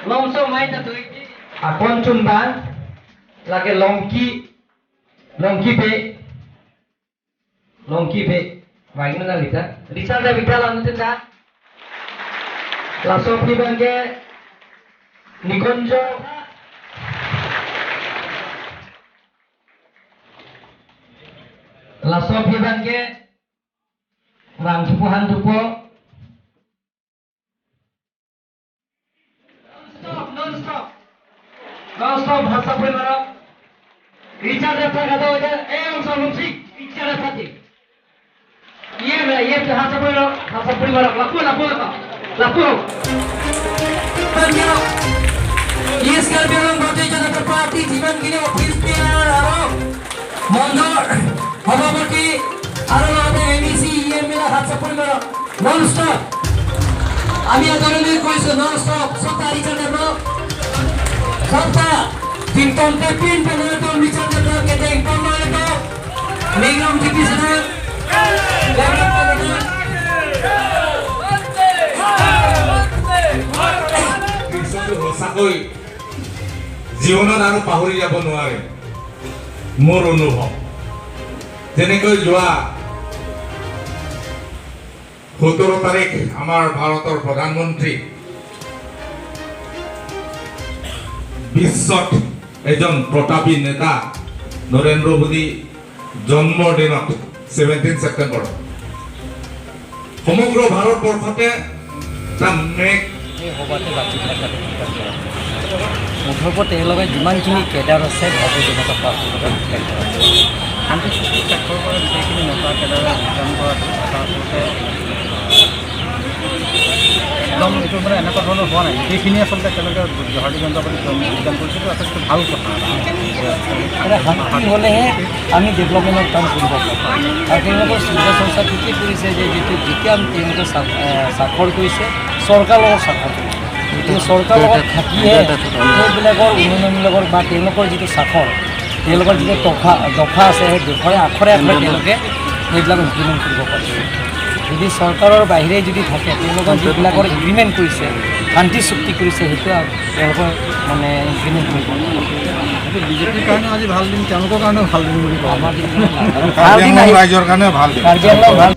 Longso main na tuig. Akon chumba lagi longki pe baik mana Risa dah bicara lalu tenda langsung pribangge Nikonjo langsung pribangge Rangkupuhan Dupo non-stop भाषा परिवार recharge रखा था तो एवं समूची recharge रखती ये भाषा परिवार लाखों ये sekali orang berarti jangan terpati जीवन gini office piano mondor hababati arolade MEC ये मेरा भाषा परिवार non-stop আমি আদরণীয় কইছো non-stop সব रिचार्ज रखो Santa, Tinton Tepin, Penato, Richard the Dog, getting Pomalato, Migrom Divisional, সঁচাকৈ জীৱনত আৰু পাহৰি যাব নোৱাৰে মোৰ অনুভৱ যেনেকৈ যোৱা 17 তাৰিখ আমাৰ ভাৰতৰ প্ৰধানমন্ত্ৰী বিশ্বত এজন প্ৰতাপী নেতা নৰেন্দ্ৰ মোদী জন্মদিনত 17 ছেপ্টেম্বৰ সমগ্ৰ ভাৰতবৰ্ষতে মেক মুঠৰ তেওঁলোকে যিমানখিনি কেডাৰ আছে ভাৰতীয় জনতা পাৰ্টিৰ আনকি চাকৰি কৰা গোটেইখিনি নেতা কেডাৰে যোগদান কৰাটো আচলতে একদম এইটো মানে এনেকুৱা ধৰণৰ হোৱা নাই সেইখিনি আচলতে একেলগে ভাৰতীয় জনতা পাৰ্টি যোগদান কৰিছে আটাইতকৈ ভাল কথা শান্তি হ'লেহে আমি ডেভেলপমেণ্টৰ কাম কৰিব পাৰোঁ আৰু তেওঁলোকৰ চিন্তা চৰ্চা ঠিকেই কৰিছে যে যেতিয়া তেওঁলোকে স্বাক্ষৰ কৰিছে চৰকাৰৰ লগত স্বাক্ষৰ কৰিছে গতিকে চৰকাৰৰ লগত থাকিহে সেইবিলাকৰ উন্নয়নমূলকৰ বা তেওঁলোকৰ যিটো স্বাক্ষৰ তেওঁলোকৰ যিটো দফা আছে সেই দফাৰে আখৰে তেওঁলোকে সেইবিলাক ইমপ্লিমেণ্ট কৰিব পাৰিছে যদি চৰকাৰৰ বাহিৰে যদি থাকে তেওঁলোকৰ যিবিলাকৰ এগ্ৰিমেণ্ট কৰিছে শান্তি চুক্তি কৰিছে সেইটো তেওঁলোকৰ মানে ইমপ্লিমেণ্ট কৰিব সেইটো বিজেপিৰ কাৰণে আজি ভাল দিন তেওঁলোকৰ কাৰণেও ভাল দিন বুলি কওঁ আমাৰ ৰাইজৰ কাৰণে ভাল দিন